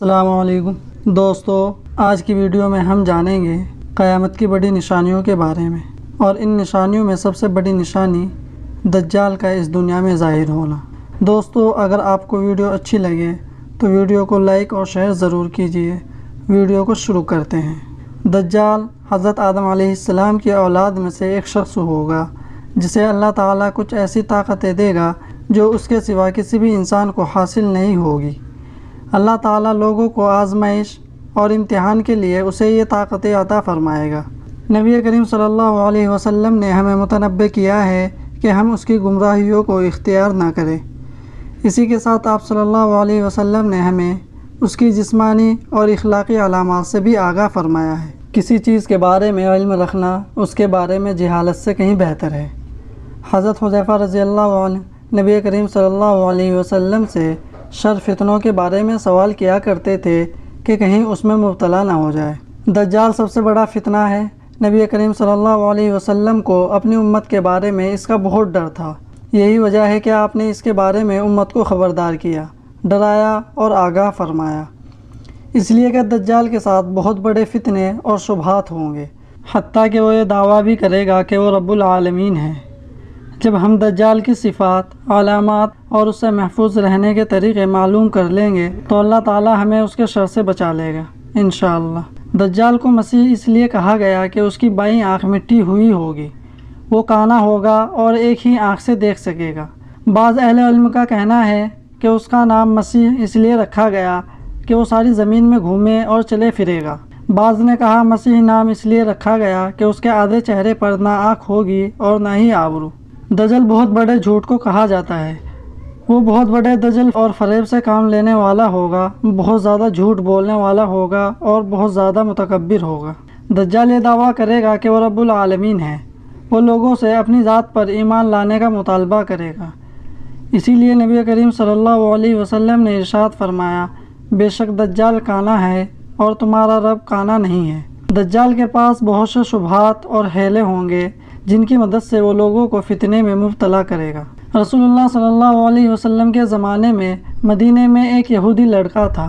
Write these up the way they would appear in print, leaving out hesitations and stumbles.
السلام علیکم دوستو، آج کی ویڈیو میں ہم جانیں گے قیامت کی بڑی نشانیوں کے بارے میں، اور ان نشانیوں میں سب سے بڑی نشانی دجال کا اس دنیا میں ظاہر ہونا۔ دوستو، اگر آپ کو ویڈیو اچھی لگے تو ویڈیو کو لائک اور شیئر ضرور کیجیے۔ ویڈیو کو شروع کرتے ہیں۔ دجال حضرت آدم علیہ السلام کی اولاد میں سے ایک شخص ہوگا جسے اللہ تعالیٰ کچھ ایسی طاقتیں دے گا جو اس کے سوا کسی بھی انسان کو حاصل نہیں ہوگی۔ اللہ تعالیٰ لوگوں کو آزمائش اور امتحان کے لیے اسے یہ طاقتیں عطا فرمائے گا۔ نبی کریم صلی اللہ علیہ وسلم نے ہمیں متنبہ کیا ہے کہ ہم اس کی گمراہیوں کو اختیار نہ کریں۔ اسی کے ساتھ آپ صلی اللہ علیہ وسلم نے ہمیں اس کی جسمانی اور اخلاقی علامات سے بھی آگاہ فرمایا ہے۔ کسی چیز کے بارے میں علم رکھنا اس کے بارے میں جہالت سے کہیں بہتر ہے۔ حضرت حذیفہ رضی اللہ عنہ نبی کریم صلی اللہ علیہ وسلم سے شر فتنوں کے بارے میں سوال کیا کرتے تھے کہ کہیں اس میں مبتلا نہ ہو جائے۔ دجال سب سے بڑا فتنہ ہے۔ نبی کریم صلی اللہ علیہ وسلم کو اپنی امت کے بارے میں اس کا بہت ڈر تھا۔ یہی وجہ ہے کہ آپ نے اس کے بارے میں امت کو خبردار کیا، ڈرایا اور آگاہ فرمایا، اس لیے کہ دجال کے ساتھ بہت بڑے فتنے اور شبہات ہوں گے، حتیٰ کہ وہ یہ دعویٰ بھی کرے گا کہ وہ رب العالمین ہے۔ جب ہم دجال کی صفات، علامات اور اس سے محفوظ رہنے کے طریقے معلوم کر لیں گے تو اللہ تعالیٰ ہمیں اس کے شر سے بچا لے گا انشاءاللہ۔ دجال کو مسیح اس لیے کہا گیا کہ اس کی بائیں آنکھ مٹی ہوئی ہوگی، وہ کانا ہوگا اور ایک ہی آنکھ سے دیکھ سکے گا۔ بعض اہل علم کا کہنا ہے کہ اس کا نام مسیح اس لیے رکھا گیا کہ وہ ساری زمین میں گھومے اور چلے پھرے گا۔ بعض نے کہا مسیح نام اس لیے رکھا گیا کہ اس کے آدھے چہرے پر نہ آنکھ ہوگی اور نہ ہی آبرو۔ دجل بہت بڑے جھوٹ کو کہا جاتا ہے۔ وہ بہت بڑے دجل اور فریب سے کام لینے والا ہوگا، بہت زیادہ جھوٹ بولنے والا ہوگا اور بہت زیادہ متکبر ہوگا۔ دجال یہ دعویٰ کرے گا کہ وہ رب العالمین ہے۔ وہ لوگوں سے اپنی ذات پر ایمان لانے کا مطالبہ کرے گا۔ اسی لیے نبی کریم صلی اللہ علیہ وسلم نے ارشاد فرمایا، بے شک دجال کانا ہے اور تمہارا رب کانا نہیں ہے۔ دجال کے پاس بہت سے شبہات اور حیلے ہوں گے جن کی مدد سے وہ لوگوں کو فتنے میں مبتلا کرے گا۔ رسول اللہ صلی اللہ علیہ وسلم کے زمانے میں مدینے میں ایک یہودی لڑکا تھا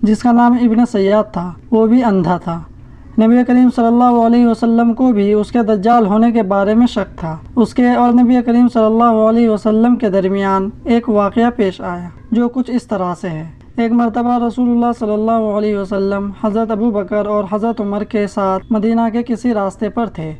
جس کا نام ابن سیاد تھا، وہ بھی اندھا تھا۔ نبی کریم صلی اللہ علیہ وسلم کو بھی اس کے دجال ہونے کے بارے میں شک تھا۔ اس کے اور نبی کریم صلی اللہ علیہ وسلم کے درمیان ایک واقعہ پیش آیا جو کچھ اس طرح سے ہے۔ ایک مرتبہ رسول اللہ صلی اللہ علیہ وسلم حضرت ابو بکر اور حضرت عمر کے ساتھ مدینہ کے کسی راستے پر تھے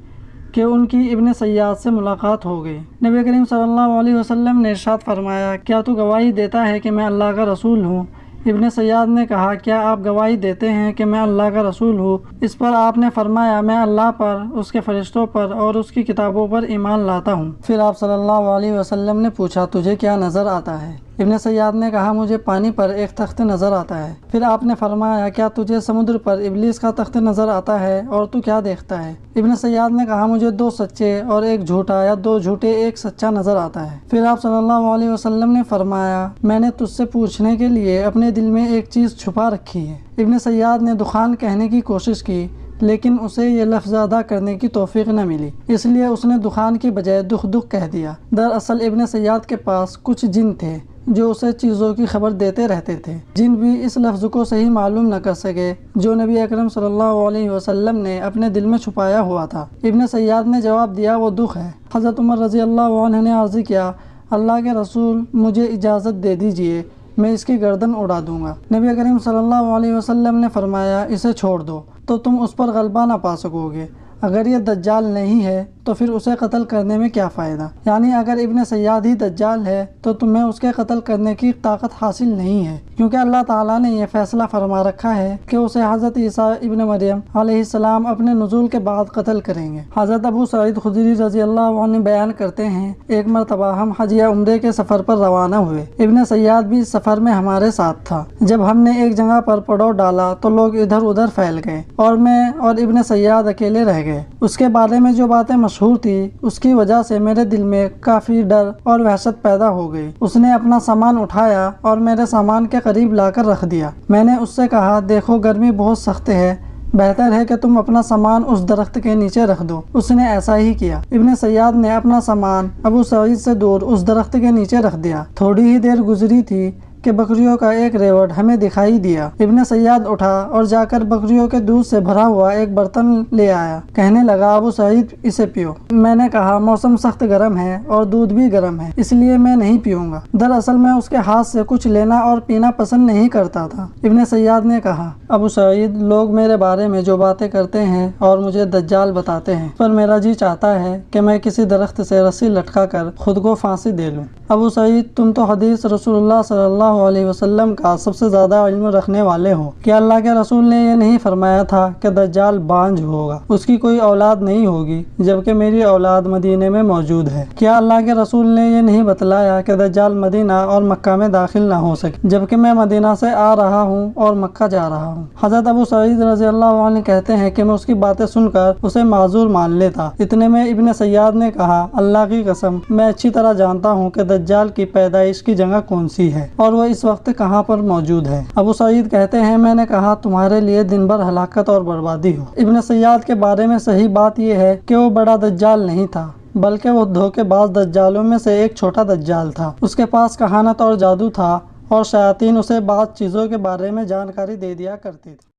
کہ ان کی ابن سیاد سے ملاقات ہو گئی۔ نبی کریم صلی اللہ علیہ وسلم نے ارشاد فرمایا، کیا تو گواہی دیتا ہے کہ میں اللہ کا رسول ہوں؟ ابن سیاد نے کہا، کیا آپ گواہی دیتے ہیں کہ میں اللہ کا رسول ہوں؟ اس پر آپ نے فرمایا، میں اللہ پر، اس کے فرشتوں پر اور اس کی کتابوں پر ایمان لاتا ہوں۔ پھر آپ صلی اللہ علیہ وسلم نے پوچھا، تجھے کیا نظر آتا ہے؟ ابن سیاد نے کہا، مجھے پانی پر ایک تخت نظر آتا ہے۔ پھر آپ نے فرمایا، کیا تجھے سمندر پر ابلیس کا تخت نظر آتا ہے اور تو کیا دیکھتا ہے؟ ابن سیاد نے کہا، مجھے 2 سچے اور ایک جھوٹا یا 2 جھوٹے ایک سچا نظر آتا ہے۔ پھر آپ صلی اللہ علیہ وسلم نے فرمایا، میں نے تجھ سے پوچھنے کے لیے اپنے دل میں ایک چیز چھپا رکھی ہے۔ ابن سیاد نے دخان کہنے کی کوشش کی لیکن اسے یہ لفظ ادا کرنے کی توفیق نہ ملی، اس لیے اس نے دخان کی بجائے دخ کہہ دیا۔ دراصل ابن سیاد کے پاس کچھ جن تھے جو اسے چیزوں کی خبر دیتے رہتے تھے۔ جن بھی اس لفظ کو صحیح معلوم نہ کر سکے جو نبی اکرم صلی اللہ علیہ وسلم نے اپنے دل میں چھپایا ہوا تھا۔ ابن سیاد نے جواب دیا، وہ دخ ہے۔ حضرت عمر رضی اللہ عنہ نے عرض کیا، اللہ کے رسول، مجھے اجازت دے دیجئے، میں اس کی گردن اڑا دوں گا۔ نبی کریم صلی اللہ علیہ وسلم نے فرمایا، اسے چھوڑ دو تو تم اس پر غلبہ نہ پا سکو گے۔ اگر یہ دجال نہیں ہے تو پھر اسے قتل کرنے میں کیا فائدہ؟ یعنی اگر ابن سیاد ہی دجال ہے تو تمہیں اس کے قتل کرنے کی طاقت حاصل نہیں ہے، کیونکہ اللہ تعالیٰ نے یہ فیصلہ فرما رکھا ہے کہ اسے حضرت عیسیٰ ابن مریم علیہ السلام اپنے نزول کے بعد قتل کریں گے۔ حضرت ابو سعید خدری رضی اللہ عنہ بیان کرتے ہیں، ایک مرتبہ ہم حج یا عمرے کے سفر پر روانہ ہوئے۔ ابن سیاد بھی اس سفر میں ہمارے ساتھ تھا۔ جب ہم نے ایک جگہ پر پڑاؤ ڈالا تو لوگ ادھر ادھر پھیل گئے اور میں اور ابن سیاد اکیلے رہ گئے۔ اس کے بارے میں جو باتیں مشہور تھی اس کی وجہ سے میرے دل میں کافی ڈر اور وحشت پیدا ہو گئی۔ اس نے اپنا سامان اٹھایا اور میرے سامان کے قریب لا کر رکھ دیا۔ میں نے اس سے کہا، دیکھو گرمی بہت سخت ہے، بہتر ہے کہ تم اپنا سامان اس درخت کے نیچے رکھ دو۔ اس نے ایسا ہی کیا۔ ابن سیاد نے اپنا سامان ابو سعید سے دور اس درخت کے نیچے رکھ دیا۔ تھوڑی ہی دیر گزری تھی کہ بکریوں کا ایک ریوڑ ہمیں دکھائی دیا۔ ابن سیاد اٹھا اور جا کر بکریوں کے دودھ سے بھرا ہوا ایک برتن لے آیا۔ کہنے لگا ابو سعید اسے پیو۔ میں نے کہا موسم سخت گرم ہے اور دودھ بھی گرم ہے، اس لیے میں نہیں پیوں گا۔ دراصل میں اس کے ہاتھ سے کچھ لینا اور پینا پسند نہیں کرتا تھا۔ ابن سیاد نے کہا ابو سعید لوگ میرے بارے میں جو باتیں کرتے ہیں اور مجھے دجال بتاتے ہیں، پر میرا جی چاہتا ہے کہ میں کسی درخت سے رسی لٹکا کر خود کو پھانسی دے لوں۔ ابو سعید تم تو حدیث رسول اللہ صلی اللہ علیہ وسلم کا سب سے زیادہ علم رکھنے والے ہو۔ کیا اللہ کے رسول نے یہ نہیں فرمایا تھا کہ دجال بانجھ ہوگا، اس کی کوئی اولاد نہیں ہوگی، جبکہ میری اولاد مدینے میں موجود ہے؟ کیا اللہ کے رسول نے یہ نہیں بتلایا کہ دجال مدینہ اور مکہ میں داخل نہ ہو سکے، جبکہ میں مدینہ سے آ رہا ہوں اور مکہ جا رہا ہوں؟ حضرت ابو سعید رضی اللہ عنہ کہتے ہیں کہ میں اس کی باتیں سن کر اسے معذور مان لیتا۔ اتنے میں ابن سیاد نے کہا اللہ کی قسم میں اچھی طرح جانتا ہوں کہ دجال کی پیدائش کی جگہ کون سی ہے اور وہ اس وقت کہاں پر موجود ہے۔ ابو سعید کہتے ہیں میں نے کہا تمہارے لیے دن بھر ہلاکت اور بربادی ہو۔ ابن سیاد کے بارے میں صحیح بات یہ ہے کہ وہ بڑا دجال نہیں تھا، بلکہ وہ دھوکے باز دجالوں میں سے ایک چھوٹا دجال تھا۔ اس کے پاس کہانت اور جادو تھا اور شیاطین اسے بعض چیزوں کے بارے میں جانکاری دے دیا کرتی تھی۔